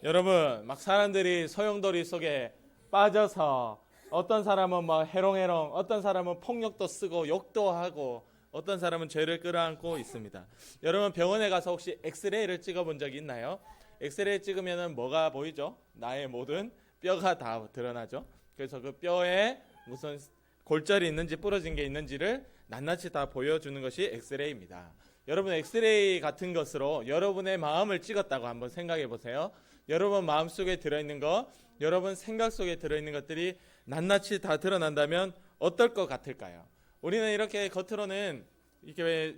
여러분, 막 사람들이 소용돌이 속에 빠져서 어떤 사람은 막 해롱해롱, 어떤 사람은 폭력도 쓰고 욕도 하고 어떤 사람은 죄를 끌어안고 있습니다. 여러분, 병원에 가서 혹시 엑스레이를 찍어본 적이 있나요? 엑스레이 찍으면 뭐가 보이죠? 나의 모든 뼈가 다 드러나죠. 그래서 그 뼈에 무슨 골절이 있는지 부러진 게 있는지를 낱낱이 다 보여주는 것이 엑스레이입니다. 여러분, 엑스레이 같은 것으로 여러분의 마음을 찍었다고 한번 생각해 보세요. 여러분 마음속에 들어있는 것, 여러분 생각 속에 들어있는 것들이 낱낱이 다 드러난다면 어떨 것 같을까요? 우리는 이렇게 겉으로는 이렇게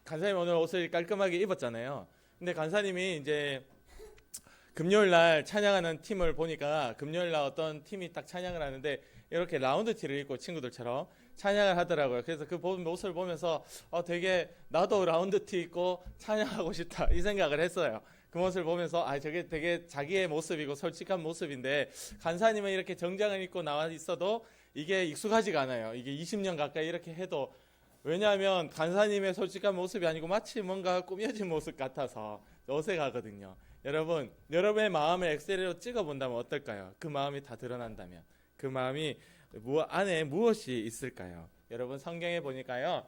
간사님 오늘 옷을 깔끔하게 입었잖아요. 근데 간사님이 이제 금요일 날 찬양하는 팀을 보니까 금요일 날 어떤 팀이 딱 찬양을 하는데 이렇게 라운드 티를 입고 친구들처럼 찬양을 하더라고요. 그래서 그 모습을 보면서 되게 나도 라운드 티 입고 찬양하고 싶다 이 생각을 했어요. 그 모습을 보면서 저게 되게 자기의 모습이고 솔직한 모습인데 간사님은 이렇게 정장을 입고 나와 있어도 이게 익숙하지가 않아요. 이게 20년 가까이 이렇게 해도, 왜냐하면 간사님의 솔직한 모습이 아니고 마치 뭔가 꾸며진 모습 같아서 어색하거든요. 여러분, 여러분의 마음을 엑셀로 찍어본다면 어떨까요? 그 마음이 다 드러난다면 그 마음이 안에 무엇이 있을까요? 여러분, 성경에 보니까요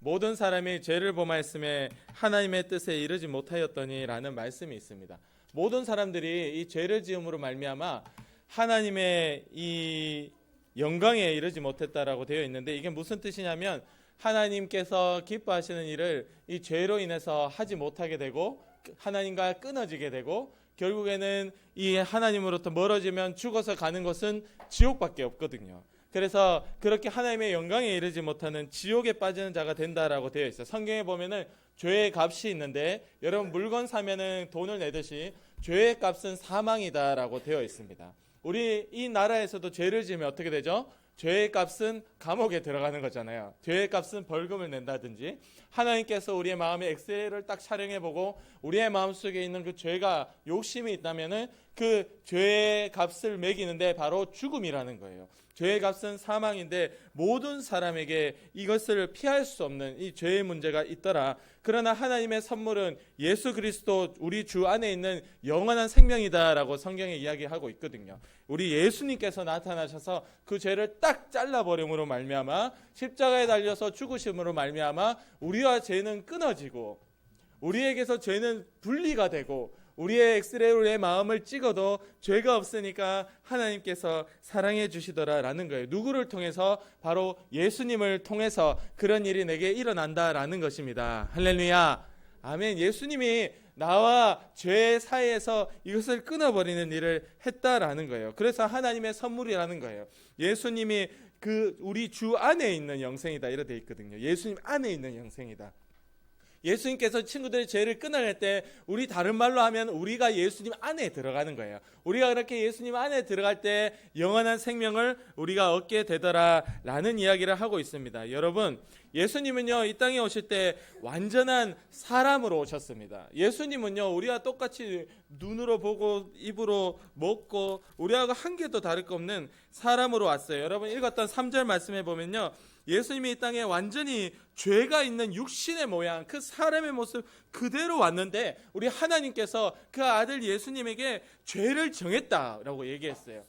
모든 사람이 죄를 범하였음에 하나님의 뜻에 이르지 못하였더니 라는 말씀이 있습니다. 모든 사람들이 이 죄를 지음으로 말미암아 하나님의 이 영광에 이르지 못했다라고 되어 있는데, 이게 무슨 뜻이냐면 하나님께서 기뻐하시는 일을 이 죄로 인해서 하지 못하게 되고 하나님과 끊어지게 되고 결국에는 이 하나님으로부터 멀어지면 죽어서 가는 것은 지옥밖에 없거든요. 그래서 그렇게 하나님의 영광에 이르지 못하는 지옥에 빠지는 자가 된다라고 되어 있어요. 성경에 보면은 죄의 값이 있는데, 여러분 물건 사면은 돈을 내듯이 죄의 값은 사망이다라고 되어 있습니다. 우리 이 나라에서도 죄를 지으면 어떻게 되죠? 죄의 값은 감옥에 들어가는 거잖아요. 죄의 값은 벌금을 낸다든지, 하나님께서 우리의 마음에 엑스레이를 딱 촬영해보고 우리의 마음속에 있는 그 죄가 욕심이 있다면은 그 죄의 값을 매기는데 바로 죽음이라는 거예요. 죄의 값은 사망인데 모든 사람에게 이것을 피할 수 없는 이 죄의 문제가 있더라. 그러나 하나님의 선물은 예수 그리스도 우리 주 안에 있는 영원한 생명이다라고 성경에 이야기하고 있거든요. 우리 예수님께서 나타나셔서 그 죄를 딱 잘라버림으로 말미암아 십자가에 달려서 죽으심으로 말미암아 우리와 죄는 끊어지고 우리에게서 죄는 분리가 되고 우리의 엑스레이로 내 마음을 찍어도 죄가 없으니까 하나님께서 사랑해 주시더라라는 거예요. 누구를 통해서? 바로 예수님을 통해서 그런 일이 내게 일어난다라는 것입니다. 할렐루야, 아멘. 예수님이 나와 죄 사이에서 이것을 끊어버리는 일을 했다라는 거예요. 그래서 하나님의 선물이라는 거예요. 예수님이 그 우리 주 안에 있는 영생이다 이렇게 돼 있거든요. 예수님 안에 있는 영생이다. 예수님께서 친구들의 죄를 끊어낼 때 우리 다른 말로 하면 우리가 예수님 안에 들어가는 거예요. 우리가 그렇게 예수님 안에 들어갈 때 영원한 생명을 우리가 얻게 되더라라는 이야기를 하고 있습니다. 여러분, 예수님은요 이 땅에 오실 때 완전한 사람으로 오셨습니다. 예수님은요 우리와 똑같이 눈으로 보고 입으로 먹고 우리하고 한 개도 다를 거 없는 사람으로 왔어요. 여러분 읽었던 3절 말씀에 보면요, 예수님이 이 땅에 완전히 죄가 있는 육신의 모양, 그 사람의 모습 그대로 왔는데 우리 하나님께서 그 아들 예수님에게 죄를 정했다라고 얘기했어요.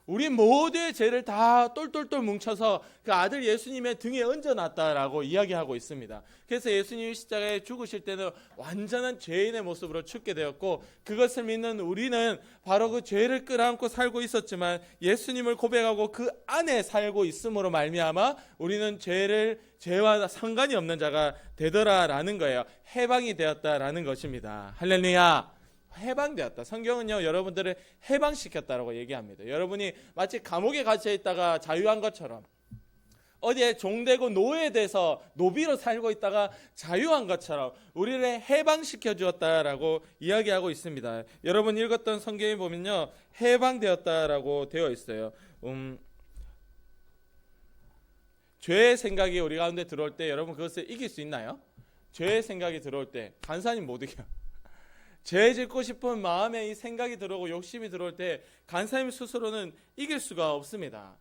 우리 모두의 죄를 다 똘똘똘 뭉쳐서 그 아들 예수님의 등에 얹어놨다라고 이야기하고 있습니다. 그래서 예수님이 십자가에 죽으실 때는 완전한 죄인의 모습으로 죽게 되었고, 그것을 믿는 우리는 바로 그 죄를 끌어안고 살고 있었지만 예수님을 고백하고 그 안에 살고 있음으로 말미암아 우리는 죄와 상관이 없는 자가 되더라라는 거예요. 해방이 되었다라는 것입니다. 할렐루야. 해방되었다. 성경은요 여러분들을 해방시켰다라고 얘기합니다. 여러분이 마치 감옥에 갇혀 있다가 자유한 것처럼, 어디에 종되고 노예돼서 노비로 살고 있다가 자유한 것처럼 우리를 해방시켜 주었다라고 이야기하고 있습니다. 여러분 읽었던 성경에 보면요 해방되었다라고 되어 있어요. 죄의 생각이 우리 가운데 들어올 때 여러분 그것을 이길 수 있나요? 죄의 생각이 들어올 때 간사님 못 이겨요. 죄 짓고 싶은 마음에 이 생각이 들어오고 욕심이 들어올 때 간사님 스스로는 이길 수가 없습니다.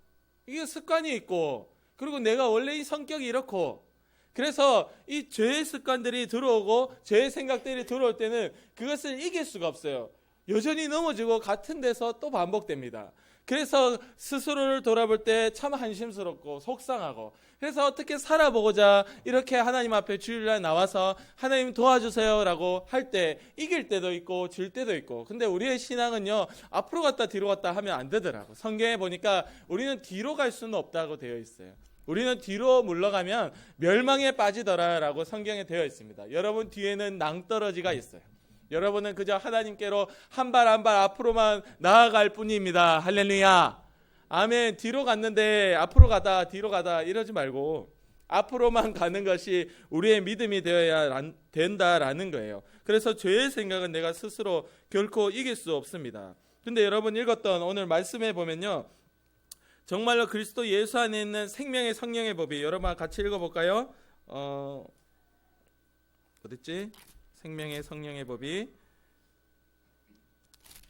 이게 습관이 있고, 그리고 내가 원래 이 성격이 이렇고, 그래서 이 죄의 습관들이 들어오고 죄의 생각들이 들어올 때는 그것을 이길 수가 없어요. 여전히 넘어지고 같은 데서 또 반복됩니다. 그래서 스스로를 돌아볼 때 참 한심스럽고 속상하고, 그래서 어떻게 살아보고자 이렇게 하나님 앞에 주일날 나와서 하나님 도와주세요라고 할 때 이길 때도 있고 질 때도 있고, 근데 우리의 신앙은요, 앞으로 갔다 뒤로 갔다 하면 안 되더라고. 성경에 보니까 우리는 뒤로 갈 수는 없다고 되어 있어요. 우리는 뒤로 물러가면 멸망에 빠지더라라고 성경에 되어 있습니다. 여러분 뒤에는 낭떠러지가 있어요. 여러분은 그저 하나님께로 한 발 한 발 앞으로만 나아갈 뿐입니다. 할렐루야. 아멘. 뒤로 갔는데 앞으로 가다 뒤로 가다 이러지 말고 앞으로만 가는 것이 우리의 믿음이 되어야 된다라는 거예요. 그래서 죄의 생각은 내가 스스로 결코 이길 수 없습니다. 근데 여러분 읽었던 오늘 말씀에 보면요, 정말로 그리스도 예수 안에 있는 생명의 성령의 법이, 여러분 같이 읽어볼까요? 어딨지? 생명의 성령의 법이,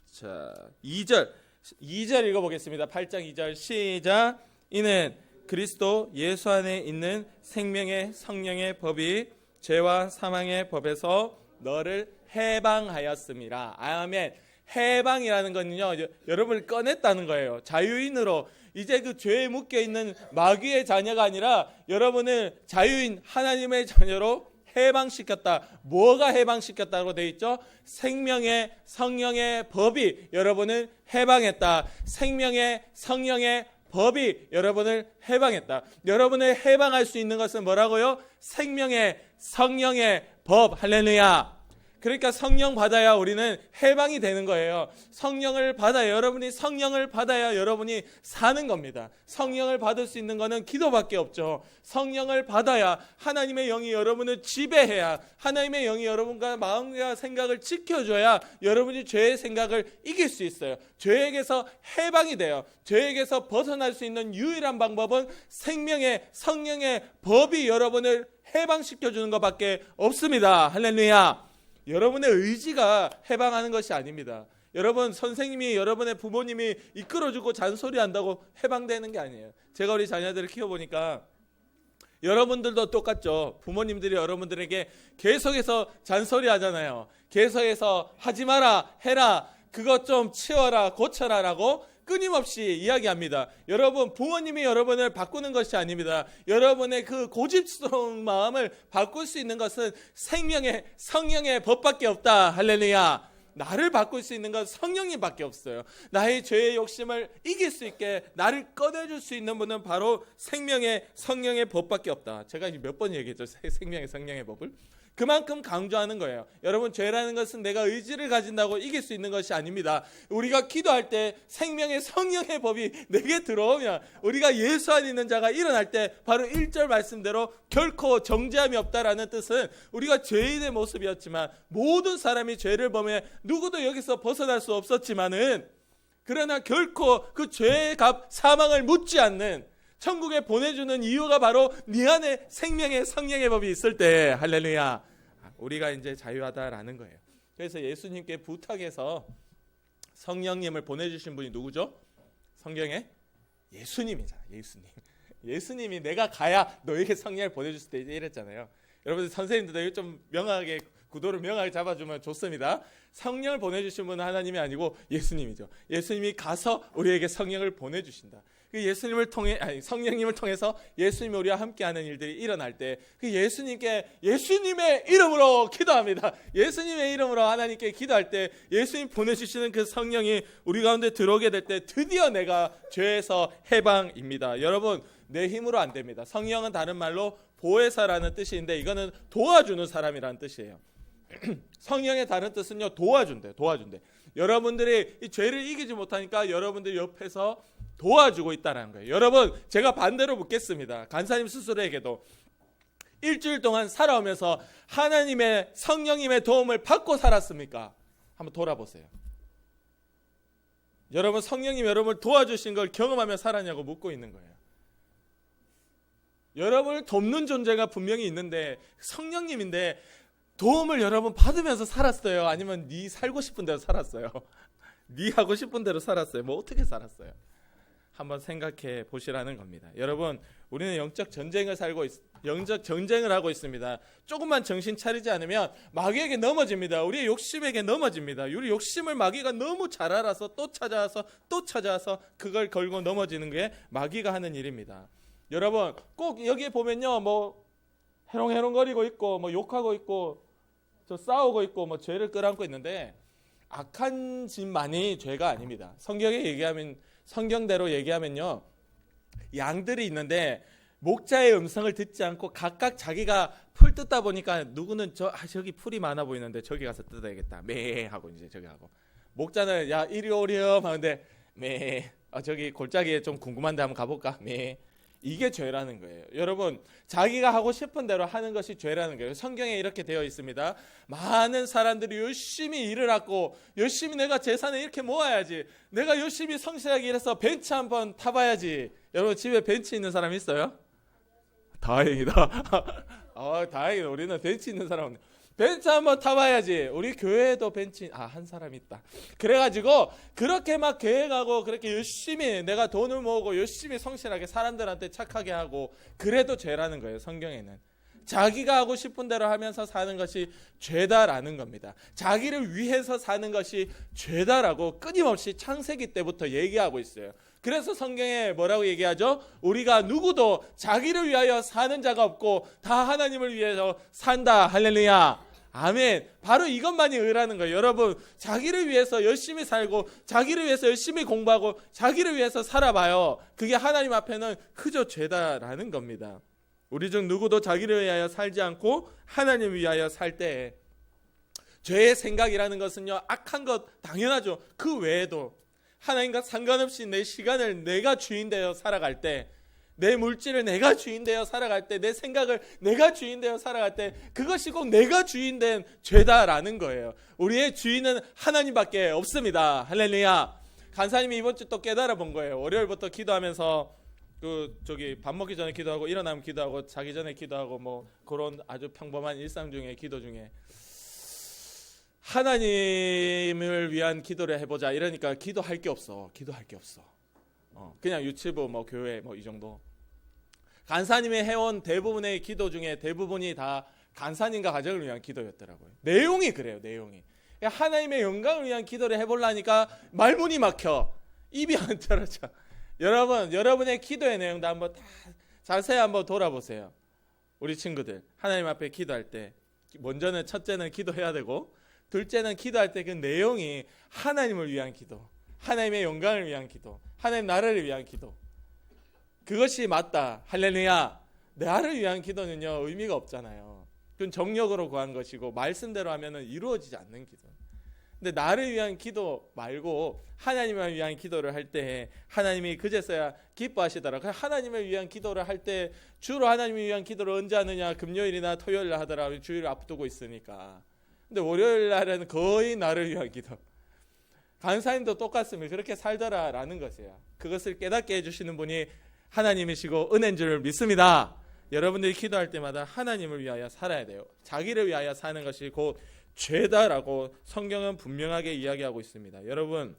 자 2절 읽어보겠습니다. 8장 2절 시작. 이는 그리스도 예수 안에 있는 생명의 성령의 법이 죄와 사망의 법에서 너를 해방하였음이라. 아멘. 해방이라는 건요, 여러분을 꺼냈다는 거예요. 자유인으로, 이제 그 죄에 묶여있는 마귀의 자녀가 아니라 여러분을 자유인 하나님의 자녀로 해방시켰다. 뭐가 해방시켰다고 되어 있죠? 생명의 성령의 법이 여러분을 해방했다. 생명의 성령의 법이 여러분을 해방했다. 여러분을 해방할 수 있는 것은 뭐라고요? 생명의 성령의 법. 할렐루야. 그러니까 성령 받아야 우리는 해방이 되는 거예요. 성령을 받아야, 여러분이 성령을 받아야 여러분이 사는 겁니다. 성령을 받을 수 있는 것은 기도밖에 없죠. 성령을 받아야 하나님의 영이 여러분을 지배해야, 하나님의 영이 여러분과 마음과 생각을 지켜줘야 여러분이 죄의 생각을 이길 수 있어요. 죄에게서 해방이 돼요. 죄에게서 벗어날 수 있는 유일한 방법은 생명의 성령의 법이 여러분을 해방시켜주는 것밖에 없습니다. 할렐루야. 여러분의 의지가 해방하는 것이 아닙니다. 여러분 선생님이, 여러분의 부모님이 이끌어주고 잔소리한다고 해방되는 게 아니에요. 제가 우리 자녀들을 키워보니까 여러분들도 똑같죠. 부모님들이 여러분들에게 계속해서 잔소리하잖아요. 계속해서 하지 마라, 해라, 그것 좀 치워라, 고쳐라 라고 끊임없이 이야기합니다. 여러분, 부모님이 여러분을 바꾸는 것이 아닙니다. 여러분의 그 고집스러운 마음을 바꿀 수 있는 것은 생명의 성령의 법밖에 없다. 할렐루야. 나를 바꿀 수 있는 건 성령님밖에 없어요. 나의 죄의 욕심을 이길 수 있게 나를 꺼내줄 수 있는 분은 바로 생명의 성령의 법밖에 없다. 제가 몇 번 얘기했죠, 생명의 성령의 법을. 그만큼 강조하는 거예요. 여러분, 죄라는 것은 내가 의지를 가진다고 이길 수 있는 것이 아닙니다. 우리가 기도할 때 생명의 성령의 법이 내게 들어오면, 우리가 예수 안에 있는 자가 일어날 때 바로 1절 말씀대로 결코 정죄함이 없다라는 뜻은, 우리가 죄인의 모습이었지만 모든 사람이 죄를 범해 누구도 여기서 벗어날 수 없었지만은, 그러나 결코 그 죄의 값 사망을 묻지 않는 천국에 보내주는 이유가 바로 네 안에 생명의 성령의 법이 있을 때, 할렐루야, 우리가 이제 자유하다라는 거예요. 그래서 예수님께 부탁해서 성령님을 보내주신 분이 누구죠? 성경에 예수님이잖아. 예수님이 내가 가야 너에게 성령을 보내줄 때 이랬잖아요. 여러분들 선생님들도 좀 명확하게, 구도를 명확하게 잡아주면 좋습니다. 성령을 보내주신 분은 하나님이 아니고 예수님이죠. 예수님이 가서 우리에게 성령을 보내주신다. 그 예수님을 통해, 성령님을 통해서 예수님이 우리와 함께하는 일들이 일어날 때, 그 예수님께 예수님의 이름으로 기도합니다. 예수님의 이름으로 하나님께 기도할 때 예수님 보내주시는 그 성령이 우리 가운데 들어오게 될 때 드디어 내가 죄에서 해방입니다. 여러분, 내 힘으로 안 됩니다. 성령은 다른 말로 보혜사라는 뜻인데, 이거는 도와주는 사람이라는 뜻이에요. 성령의 다른 뜻은요, 도와준대. 여러분들이 이 죄를 이기지 못하니까 여러분들 옆에서 도와주고 있다는 거예요. 여러분, 제가 반대로 묻겠습니다. 간사님 스스로에게도 일주일 동안 살아오면서 하나님의 성령님의 도움을 받고 살았습니까? 한번 돌아보세요. 여러분, 성령님 여러분을 도와주신 걸 경험하며 살았냐고 묻고 있는 거예요. 여러분을 돕는 존재가 분명히 있는데, 성령님인데 도움을 여러분 받으면서 살았어요? 아니면 네 살고 싶은 대로 살았어요? 네 하고 싶은 대로 살았어요? 뭐 어떻게 살았어요? 한번 생각해 보시라는 겁니다. 여러분, 우리는 영적 전쟁을 하고 있습니다. 조금만 정신 차리지 않으면 마귀에게 넘어집니다. 우리의 욕심에게 넘어집니다. 우리 욕심을 마귀가 너무 잘 알아서 또 찾아와서 그걸 걸고 넘어지는 게 마귀가 하는 일입니다. 여러분, 꼭 여기에 보면요, 뭐 해롱해롱거리고 있고, 뭐 욕하고 있고, 저 싸우고 있고, 뭐 죄를 끌어안고 있는데 악한 짓만이 죄가 아닙니다. 성경대로 얘기하면요, 양들이 있는데 목자의 음성을 듣지 않고 각각 자기가 풀 뜯다 보니까 누구는 저기 풀이 많아 보이는데 저기 가서 뜯어야겠다, 매 하고 이제 저기 하고, 목자는 야 이리 오렴 하는데 매, 저기 골짜기에 좀 궁금한데 한번 가볼까, 매. 이게 죄라는 거예요. 여러분, 자기가 하고 싶은 대로 하는 것이 죄라는 거예요. 성경에 이렇게 되어 있습니다. 많은 사람들이 열심히 일을 하고, 열심히 내가 재산을 이렇게 모아야지, 내가 열심히 성실하게 일해서 벤츠 한번 타봐야지. 여러분, 집에 벤츠 있는 사람 있어요? 다행이다. 다행이다. 우리는 벤츠 있는 사람 없네. 벤츠 한번 타봐야지. 우리 교회에도 벤츠 한 사람 있다. 그래가지고 그렇게 막 계획하고 그렇게 열심히 내가 돈을 모으고 열심히 성실하게 사람들한테 착하게 하고, 그래도 죄라는 거예요. 성경에는 자기가 하고 싶은 대로 하면서 사는 것이 죄다라는 겁니다. 자기를 위해서 사는 것이 죄다라고 끊임없이 창세기 때부터 얘기하고 있어요. 그래서 성경에 뭐라고 얘기하죠? 우리가 누구도 자기를 위하여 사는 자가 없고 다 하나님을 위해서 산다. 할렐루야, 아멘. 바로 이것만이 의라는 거예요. 여러분, 자기를 위해서 열심히 살고 자기를 위해서 열심히 공부하고 자기를 위해서 살아봐요. 그게 하나님 앞에는 그저 죄다라는 겁니다. 우리 중 누구도 자기를 위하여 살지 않고 하나님을 위하여 살 때, 죄의 생각이라는 것은요, 악한 것 당연하죠. 그 외에도 하나님과 상관없이 내 시간을 내가 주인 되어 살아갈 때, 내 물질을 내가 주인 되어 살아갈 때, 내 생각을 내가 주인 되어 살아갈 때, 그것이 꼭 내가 주인 된 죄다라는 거예요. 우리의 주인은 하나님밖에 없습니다. 할렐루야. 간사님이 이번 주 또 깨달아 본 거예요. 월요일부터 기도하면서 밥 먹기 전에 기도하고 일어나면 기도하고 자기 전에 기도하고 뭐 그런 아주 평범한 일상 중에 기도 중에 하나님을 위한 기도를 해보자 이러니까 기도할 게 없어. 그냥 유치부 뭐 교회 뭐 이 정도. 간사님이 해온 대부분의 기도 중에 대부분이 다 간사님과 가정을 위한 기도였더라고요. 내용이 그래요. 내용이 하나님의 영광을 위한 기도를 해보려니까 말문이 막혀, 입이 안 떨어져. 여러분의 기도의 내용도 한번 다 자세히 한번 돌아보세요. 우리 친구들 하나님 앞에 기도할 때 먼저는 첫째는 기도해야 되고, 둘째는 기도할 때 그 내용이 하나님을 위한 기도, 하나님의 영광을 위한 기도, 하나님 나라를 위한 기도, 그것이 맞다. 할렐루야. 나를 위한 기도는요 의미가 없잖아요. 그건 정력으로 구한 것이고 말씀대로 하면은 이루어지지 않는 기도. 근데 나를 위한 기도 말고 하나님을 위한 기도를 할 때 하나님이 그제서야 기뻐하시더라. 하나님을 위한 기도를 할 때 주로 하나님을 위한 기도를 언제 하느냐? 금요일이나 토요일 하더라. 주일을 앞두고 있으니까. 근데 월요일 날은 거의 나를 위한 기도. 간사님도 똑같습니다. 그렇게 살더라라는 것이에요. 그것을 깨닫게 해주시는 분이 하나님이시고 은혜인 줄 믿습니다. 여러분들이 기도할 때마다 하나님을 위하여 살아야 돼요. 자기를 위하여 사는 것이 곧 죄다라고 성경은 분명하게 이야기하고 있습니다. 여러분,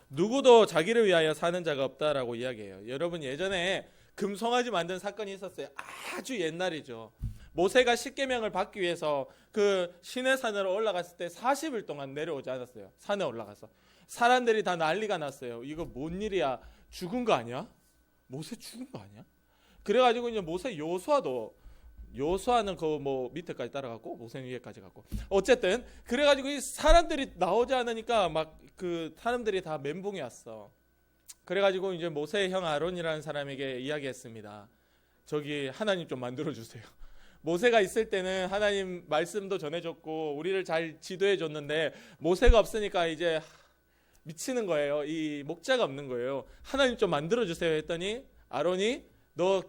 누구도 자기를 위하여 사는 자가 없다라고 이야기해요. 여러분, 예전에 금송아지 만든 사건이 있었어요. 아주 옛날이죠. 모세가 십계명을 받기 위해서 그 시내산으로 올라갔을 때 40일 동안 내려오지 않았어요. 산에 올라가서 사람들이 다 난리가 났어요. 이거 뭔 일이야? 죽은 거 아니야? 모세 죽은 거 아니야? 그래가지고 이제 요수아는 그 뭐 밑에까지 따라갔고 모세는 위에까지 갔고, 어쨌든 그래가지고 이 사람들이 나오지 않으니까 막 그 사람들이 다 멘붕이 왔어. 그래가지고 이제 모세의 형 아론이라는 사람에게 이야기했습니다. 저기 하나님 좀 만들어 주세요. 모세가 있을 때는 하나님 말씀도 전해줬고 우리를 잘 지도해 줬는데 모세가 없으니까 이제 미치는 거예요. 이 목자가 없는 거예요. 하나님 좀 만들어 주세요 했더니 아론이 너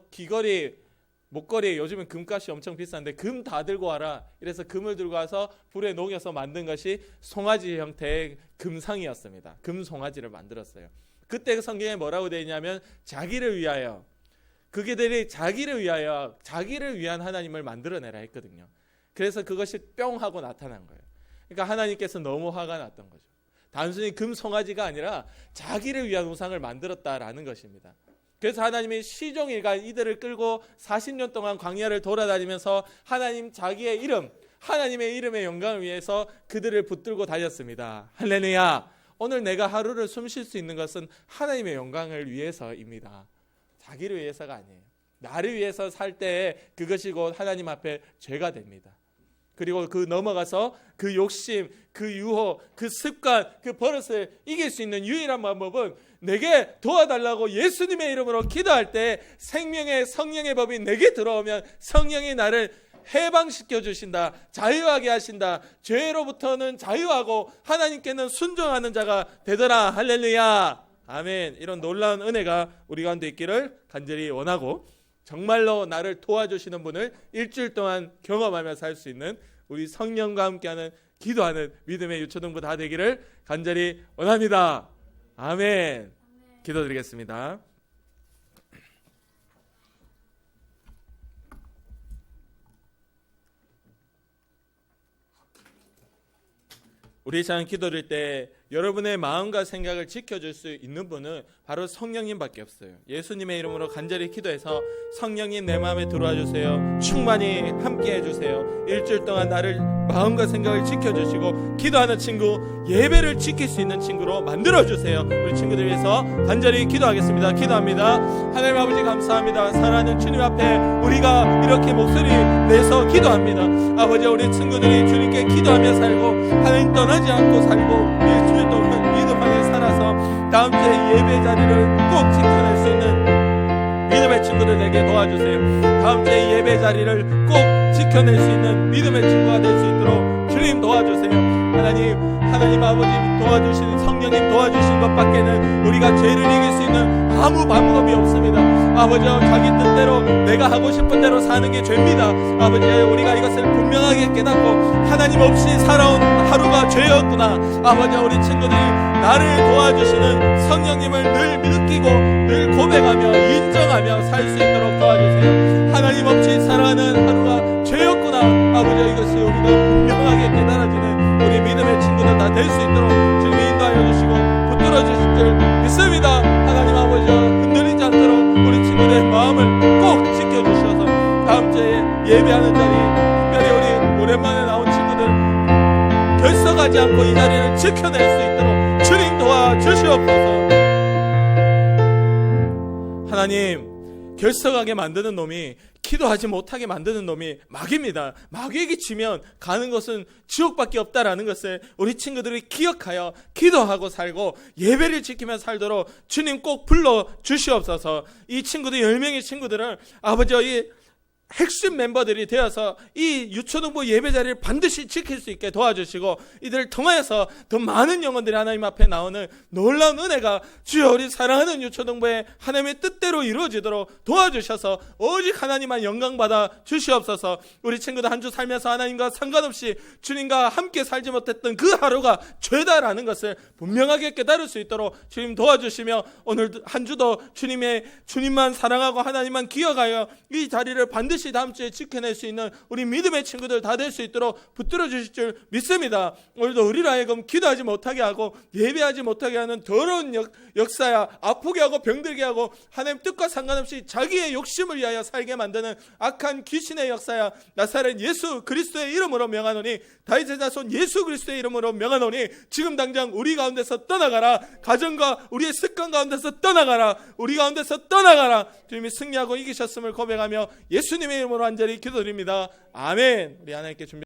목걸이 요즘은 금값이 엄청 비싼데 금 다 들고 와라. 이래서 금을 들고 와서 불에 녹여서 만든 것이 송아지 형태의 금상이었습니다. 금 송아지를 만들었어요. 그때 성경에 뭐라고 되어 있냐면 자기를 위하여, 그들이 자기를 위하여 자기를 위한 하나님을 만들어내라 했거든요. 그래서 그것이 뿅 하고 나타난 거예요. 그러니까 하나님께서 너무 화가 났던 거죠. 단순히 금송아지가 아니라 자기를 위한 우상을 만들었다라는 것입니다. 그래서 하나님이 시종일관 이들을 끌고 40년 동안 광야를 돌아다니면서 하나님 자기의 이름, 하나님의 이름의 영광을 위해서 그들을 붙들고 다녔습니다. 할렐루야. 오늘 내가 하루를 숨 쉴 수 있는 것은 하나님의 영광을 위해서입니다. 자기를 위해서가 아니에요. 나를 위해서 살 때 그것이 곧 하나님 앞에 죄가 됩니다. 그리고 그 넘어가서 그 욕심, 그 유혹, 그 습관, 그 버릇을 이길 수 있는 유일한 방법은 내게 도와달라고 예수님의 이름으로 기도할 때 생명의 성령의 법이 내게 들어오면 성령이 나를 해방시켜 주신다. 자유하게 하신다. 죄로부터는 자유하고 하나님께는 순종하는 자가 되더라. 할렐루야. 아멘. 이런 놀라운 은혜가 우리 가운데 있기를 간절히 원하고 정말로 나를 도와주시는 분을 일주일 동안 경험하며 살 수 있는 우리 성령과 함께하는 기도하는 믿음의 유초등부 다 되기를 간절히 원합니다. 아멘. 기도드리겠습니다. 우리 시간 기도를 때 여러분의 마음과 생각을 지켜줄 수 있는 분은 바로 성령님밖에 없어요. 예수님의 이름으로 간절히 기도해서 성령님 내 마음에 들어와 주세요. 충만히 함께 해주세요. 일주일 동안 나를 마음과 생각을 지켜주시고 기도하는 친구, 예배를 지킬 수 있는 친구로 만들어주세요. 우리 친구들 위해서 간절히 기도하겠습니다. 기도합니다. 하나님 아버지 감사합니다. 사랑하는 주님 앞에 우리가 이렇게 목소리 내서 기도합니다. 아버지 우리 친구들이 주님께 기도하며 살고 하나님 떠나지 않고 살고 일주일 동안 믿음 안에 살아서 다음 주에 예배 자리를 꼭 지켜낼 수 있는 믿음의 친구들에게 도와주세요. 다음 주에 예배 자리를 꼭 지켜낼 수 있는 믿음의 친구가 될 수 있도록 주님 도와주세요. 하나님 아버지 도와주시는 성령님 도와주신 것밖에는 우리가 죄를 이길 수 있는 아무 방법이 없습니다. 아버지 자기 뜻대로 내가 하고 싶은 대로 사는 게 죄입니다. 아버지 우리가 이것을 분명하게 깨닫고 하나님 없이 살아온 하루가 죄였구나. 아버지 우리 친구들이 나를 도와주시는 성령님을 늘 느끼고 늘 고백하며 인정하며 살 수 있도록 도와주세요. 하나님 없이 살아가는 하루가 죄였구나. 아버지 이것을 우리가 분명하게 깨달아지는 우리 믿음의 친구들 다 될 수 있도록 지금 인도하여 주시고 붙들어 주실 줄 믿습니다. 하나님 아버지 흔들리지 않도록 우리 친구들의 마음을 꼭 지켜주셔서 다음 주에 예배하는 자리 특별히 우리 오랜만에 나온 친구들 결석하지 않고 이 자리를 지켜낼 수 있도록 주님 도와주시옵소서. 하나님 결석하게 만드는 놈이 기도하지 못하게 만드는 놈이 마귀입니다. 마귀에게 지면 가는 것은 지옥밖에 없다라는 것을 우리 친구들이 기억하여 기도하고 살고 예배를 지키며 살도록 주님 꼭 불러 주시옵소서. 이 친구들 10명의 친구들은 아버지 핵심 멤버들이 되어서 이 유초등부 예배 자리를 반드시 지킬 수 있게 도와주시고 이들을 통하여서 더 많은 영혼들이 하나님 앞에 나오는 놀라운 은혜가 주여 우리 사랑하는 유초등부의 하나님의 뜻대로 이루어지도록 도와주셔서 오직 하나님만 영광받아 주시옵소서. 우리 친구들 한 주 살면서 하나님과 상관없이 주님과 함께 살지 못했던 그 하루가 죄다라는 것을 분명하게 깨달을 수 있도록 주님 도와주시며 오늘 한 주도 주님만 사랑하고 하나님만 기억하여 이 자리를 반드시 다음 주에 지켜낼 수 있는 우리 믿음의 친구들 다 될 수 있도록 붙들어 주실 줄 믿습니다. 오늘도 우리로 하여금 기도하지 못하게 하고 예배하지 못하게 하는 더러운 역사야 아프게 하고 병들게 하고 하나님 뜻과 상관없이 자기의 욕심을 위하여 살게 만드는 악한 귀신의 역사야 나사렛 예수 그리스도의 이름으로 명하노니 다윗의 자손 예수 그리스도의 이름으로 명하노니 지금 당장 우리 가운데서 떠나가라. 가정과 우리의 습관 가운데서 떠나가라. 우리 가운데서 떠나가라. 주님이 승리하고 이기셨음을 고백하며 예수님의 이름으로 간절히 기도드립니다. 아멘. 우리 하나님께 준비